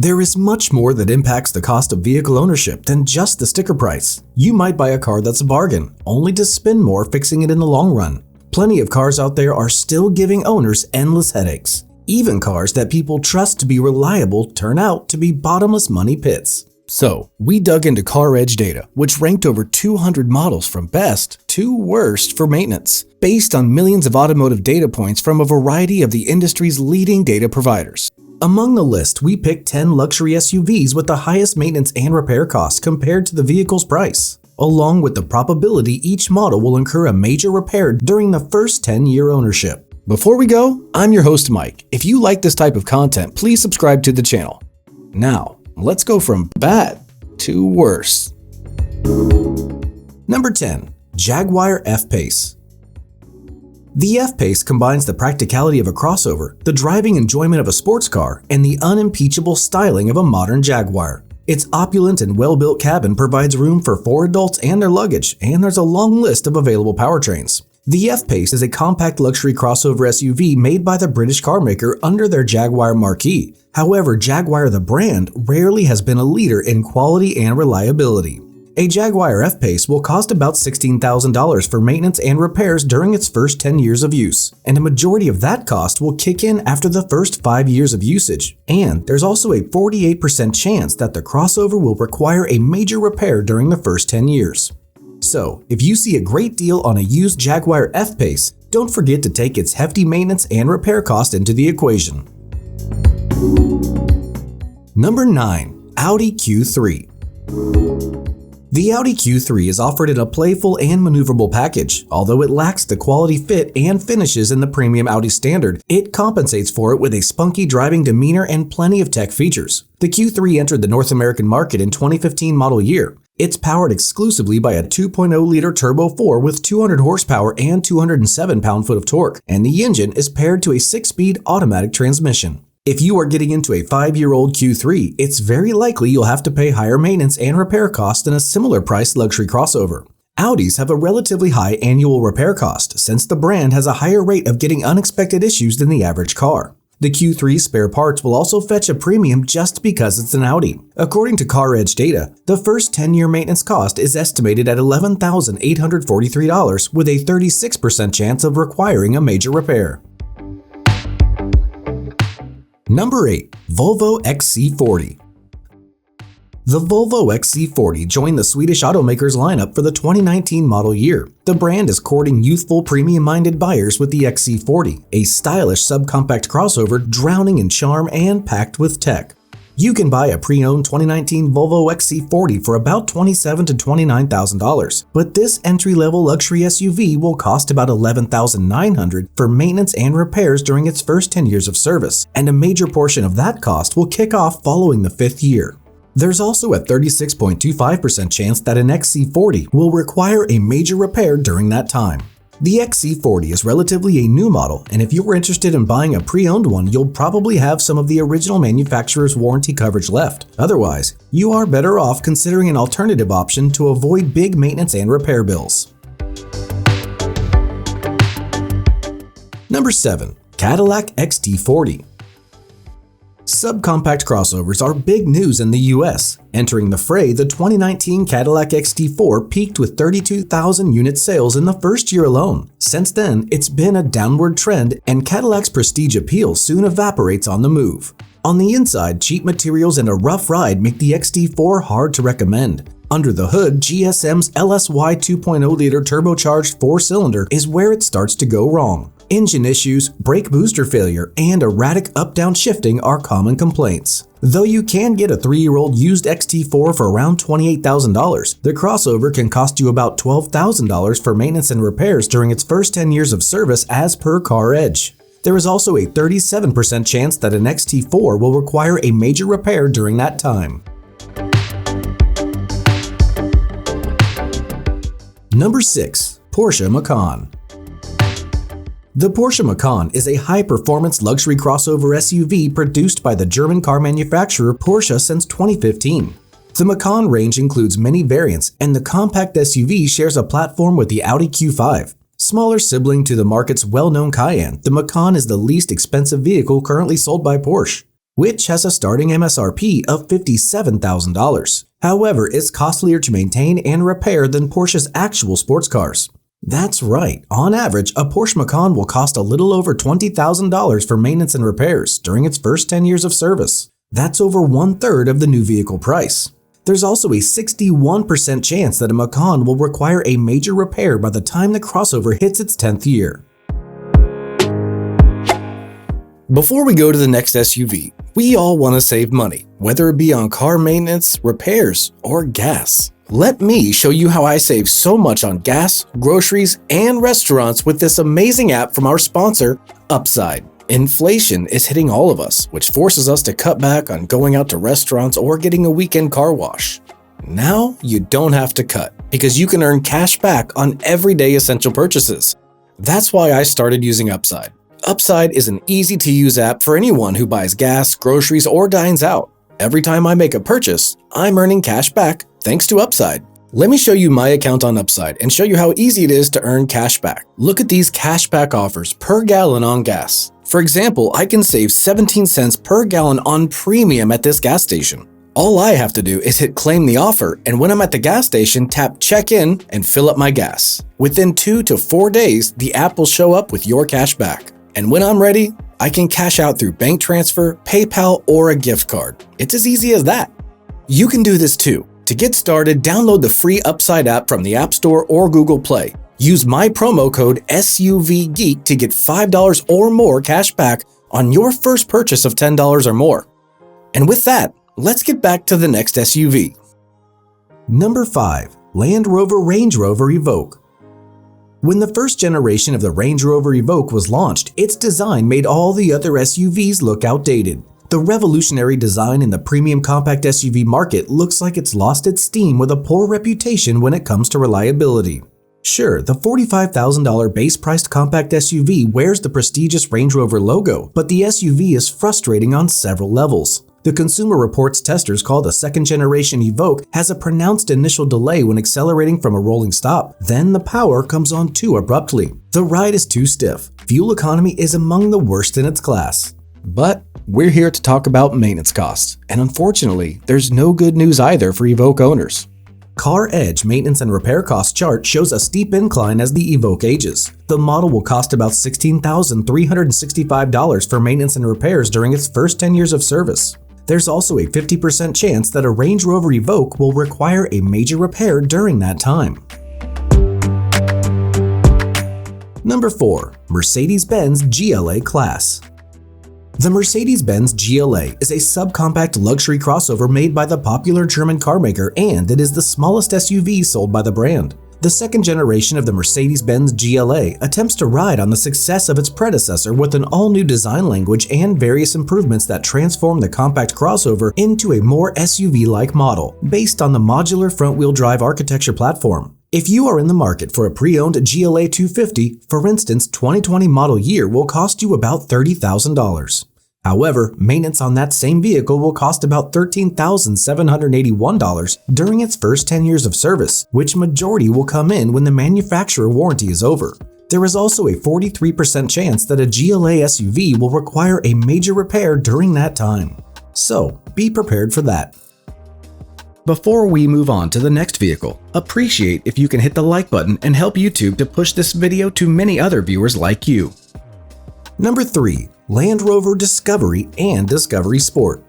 There is much more that impacts the cost of vehicle ownership than just the sticker price. You might buy a car that's a bargain, only to spend more fixing it in the long run. Plenty of cars out there are still giving owners endless headaches. Even cars that people trust to be reliable turn out to be bottomless money pits. So, we dug into CarEdge data, which ranked over 200 models from best to worst for maintenance, based on millions of automotive data points from a variety of the industry's leading data providers. Among the list, we picked 10 luxury SUVs with the highest maintenance and repair costs compared to the vehicle's price, along with the probability each model will incur a major repair during the first 10-year ownership. Before we go, I'm your host Mike. If you like this type of content, please subscribe to the channel. Now, let's go from bad to worse. Number 10. Jaguar F-Pace. The F-Pace combines the practicality of a crossover, the driving enjoyment of a sports car, and the unimpeachable styling of a modern Jaguar. Its opulent and well-built cabin provides room for 4 adults and their luggage, and there's a long list of available powertrains. The F-Pace is a compact luxury crossover SUV made by the British carmaker under their Jaguar marquee. However, Jaguar the brand rarely has been a leader in quality and reliability. A Jaguar F-Pace will cost about $16,000 for maintenance and repairs during its first 10 years of use, and a majority of that cost will kick in after the first 5 years of usage. And there's also a 48% chance that the crossover will require a major repair during the first 10 years. So, if you see a great deal on a used Jaguar F-Pace, don't forget to take its hefty maintenance and repair cost into the equation. Number 9. Audi Q3. The Audi Q3 is offered in a playful and maneuverable package. Although it lacks the quality fit and finishes in the premium Audi standard, it compensates for it with a spunky driving demeanor and plenty of tech features. The Q3 entered the North American market in 2015 model year. It's powered exclusively by a 2.0-liter turbo 4 with 200 horsepower and 207 pound-foot of torque, and the engine is paired to a 6-speed automatic transmission. If you are getting into a 5-year-old Q3, it's very likely you'll have to pay higher maintenance and repair costs than a similar priced luxury crossover. Audis have a relatively high annual repair cost since the brand has a higher rate of getting unexpected issues than the average car. The Q3 spare parts will also fetch a premium just because it's an Audi. According to CarEdge data, the first 10-year maintenance cost is estimated at $11,843 with a 36% chance of requiring a major repair. Number 8. Volvo XC40. The Volvo XC40 joined the Swedish automaker's lineup for the 2019 model year. The brand is courting youthful, premium-minded buyers with the XC40, a stylish subcompact crossover drowning in charm and packed with tech. You can buy a pre-owned 2019 Volvo XC40 for about $27,000 to $29,000, but this entry-level luxury SUV will cost about $11,900 for maintenance and repairs during its first 10 years of service, and a major portion of that cost will kick off following the 5th year. There's also a 36.25% chance that an XC40 will require a major repair during that time. The XC40 is relatively a new model, and if you're interested in buying a pre-owned one, you'll probably have some of the original manufacturer's warranty coverage left. Otherwise, you are better off considering an alternative option to avoid big maintenance and repair bills. Number 7. Cadillac XT40. Subcompact crossovers are big news in the US. Entering the fray, the 2019 Cadillac XT4 peaked with 32,000 unit sales in the first year alone. Since then, it's been a downward trend, and Cadillac's prestige appeal soon evaporates on the move. On the inside, cheap materials and a rough ride make the XT4 hard to recommend. Under the hood, GSM's LSY 2.0-liter turbocharged 4-cylinder is where it starts to go wrong. Engine issues, brake booster failure, and erratic up-down shifting are common complaints. Though you can get a 3-year-old used XT4 for around $28,000, the crossover can cost you about $12,000 for maintenance and repairs during its first 10 years of service as per CarEdge. There is also a 37% chance that an XT4 will require a major repair during that time. Number 6. Porsche Macan. The Porsche Macan is a high-performance luxury crossover SUV produced by the German car manufacturer Porsche since 2015. The Macan range includes many variants, and the compact SUV shares a platform with the Audi Q5. Smaller sibling to the market's well-known Cayenne, the Macan is the least expensive vehicle currently sold by Porsche. which has a starting MSRP of $57,000. However, it's costlier to maintain and repair than Porsche's actual sports cars. That's right, on average, a Porsche Macan will cost a little over $20,000 for maintenance and repairs during its first 10 years of service. That's over 1/3 of the new vehicle price. There's also a 61% chance that a Macan will require a major repair by the time the crossover hits its 10th year. Before we go to the next SUV, we all want to save money, whether it be on car maintenance, repairs, or gas. Let me show you how I save so much on gas, groceries, and restaurants with this amazing app from our sponsor, Upside. Inflation is hitting all of us, which forces us to cut back on going out to restaurants or getting a weekend car wash. Now you don't have to cut, because you can earn cash back on everyday essential purchases. That's why I started using Upside. Upside is an easy-to-use app for anyone who buys gas, groceries, or dines out. Every time I make a purchase, I'm earning cash back thanks to Upside. Let me show you my account on Upside and show you how easy it is to earn cash back. Look at these cash back offers per gallon on gas. For example, I can save 17 cents per gallon on premium at this gas station. All I have to do is hit claim the offer, and when I'm at the gas station, tap check in and fill up my gas. Within 2 to 4 days, the app will show up with your cash back. And when I'm ready, I can cash out through bank transfer, PayPal, or a gift card. It's as easy as that. You can do this too. To get started, download the free Upside app from the App Store or Google Play. Use my promo code SUVGEEK to get $5 or more cash back on your first purchase of $10 or more. And with that, let's get back to the next SUV. Number 5. Land Rover Range Rover Evoque. When the first generation of the Range Rover Evoque was launched, its design made all the other SUVs look outdated. The revolutionary design in the premium compact SUV market looks like it's lost its steam with a poor reputation when it comes to reliability. Sure, the $45,000 base-priced compact SUV wears the prestigious Range Rover logo, but the SUV is frustrating on several levels. The Consumer Reports testers call the second-generation Evoque has a pronounced initial delay when accelerating from a rolling stop. Then the power comes on too abruptly. The ride is too stiff. Fuel economy is among the worst in its class. But we're here to talk about maintenance costs, and unfortunately, there's no good news either for Evoque owners. Car Edge maintenance and repair cost chart shows a steep incline as the Evoque ages. The model will cost about $16,365 for maintenance and repairs during its first 10 years of service. There's also a 50% chance that a Range Rover Evoque will require a major repair during that time. Number 4. Mercedes-Benz GLA Class. The Mercedes-Benz GLA is a subcompact luxury crossover made by the popular German carmaker, and it is the smallest SUV sold by the brand. The second generation of the Mercedes-Benz GLA attempts to ride on the success of its predecessor with an all-new design language and various improvements that transform the compact crossover into a more SUV-like model, based on the modular front-wheel drive architecture platform. If you are in the market for a pre-owned GLA 250, for instance, 2020 model year will cost you about $30,000. However, maintenance on that same vehicle will cost about $13,781 during its first 10 years of service, which majority will come in when the manufacturer warranty is over. There is also a 43% chance that a GLA SUV will require a major repair during that time. So, be prepared for that. Before we move on to the next vehicle, appreciate if you can hit the like button and help YouTube to push this video to many other viewers like you. Number 3. Land Rover Discovery and Discovery Sport.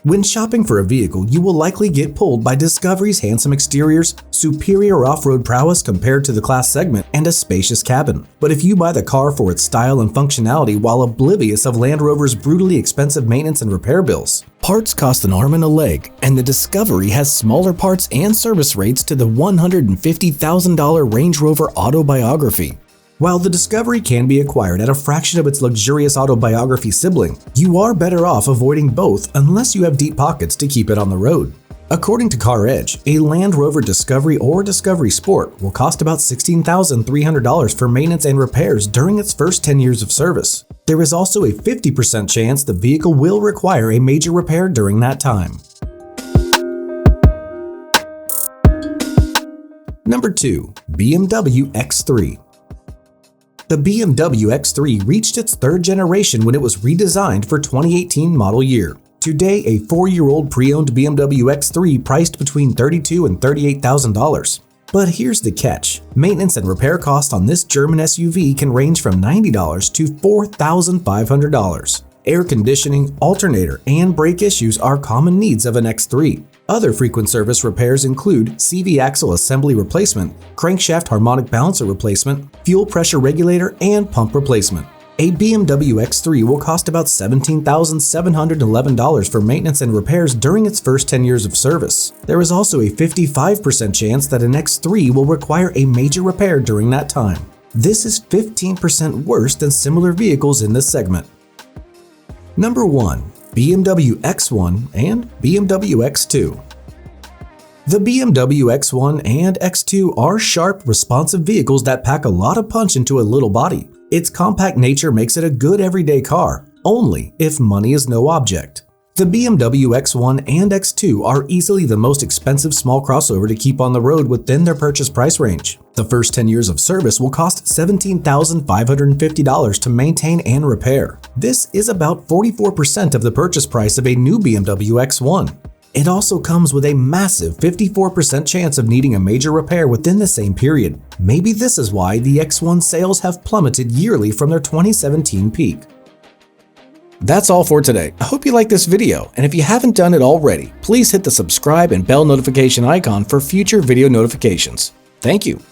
When shopping for a vehicle, you will likely get pulled by Discovery's handsome exteriors, superior off-road prowess compared to the class segment, and a spacious cabin. But if you buy the car for its style and functionality while oblivious of Land Rover's brutally expensive maintenance and repair bills, parts cost an arm and a leg, and the Discovery has smaller parts and service rates to the $150,000 Range Rover Autobiography. While the Discovery can be acquired at a fraction of its luxurious Autobiography sibling, you are better off avoiding both unless you have deep pockets to keep it on the road. According to Car Edge, a Land Rover Discovery or Discovery Sport will cost about $16,300 for maintenance and repairs during its first 10 years of service. There is also a 50% chance the vehicle will require a major repair during that time. Number 2. BMW X3. The BMW X3 reached its third generation when it was redesigned for 2018 model year. Today, a 4-year-old pre-owned BMW X3 priced between $32,000 and $38,000. But here's the catch. Maintenance and repair costs on this German SUV can range from $90 to $4,500. Air conditioning, alternator, and brake issues are common needs of an X3. Other frequent service repairs include CV axle assembly replacement, crankshaft harmonic balancer replacement, fuel pressure regulator, and pump replacement. A BMW X3 will cost about $17,711 for maintenance and repairs during its first 10 years of service. There is also a 55% chance that an X3 will require a major repair during that time. This is 15% worse than similar vehicles in this segment. Number 1. BMW X1 and BMW X2. The BMW X1 and X2 are sharp, responsive vehicles that pack a lot of punch into a little body. Its compact nature makes it a good everyday car, only if money is no object. The BMW X1 and X2 are easily the most expensive small crossover to keep on the road within their purchase price range. The first 10 years of service will cost $17,550 to maintain and repair. This is about 44% of the purchase price of a new BMW X1. It also comes with a massive 54% chance of needing a major repair within the same period. Maybe this is why the X1 sales have plummeted yearly from their 2017 peak. That's all for today. I hope you liked this video, and if you haven't done it already, please hit the subscribe and bell notification icon for future video notifications. Thank you.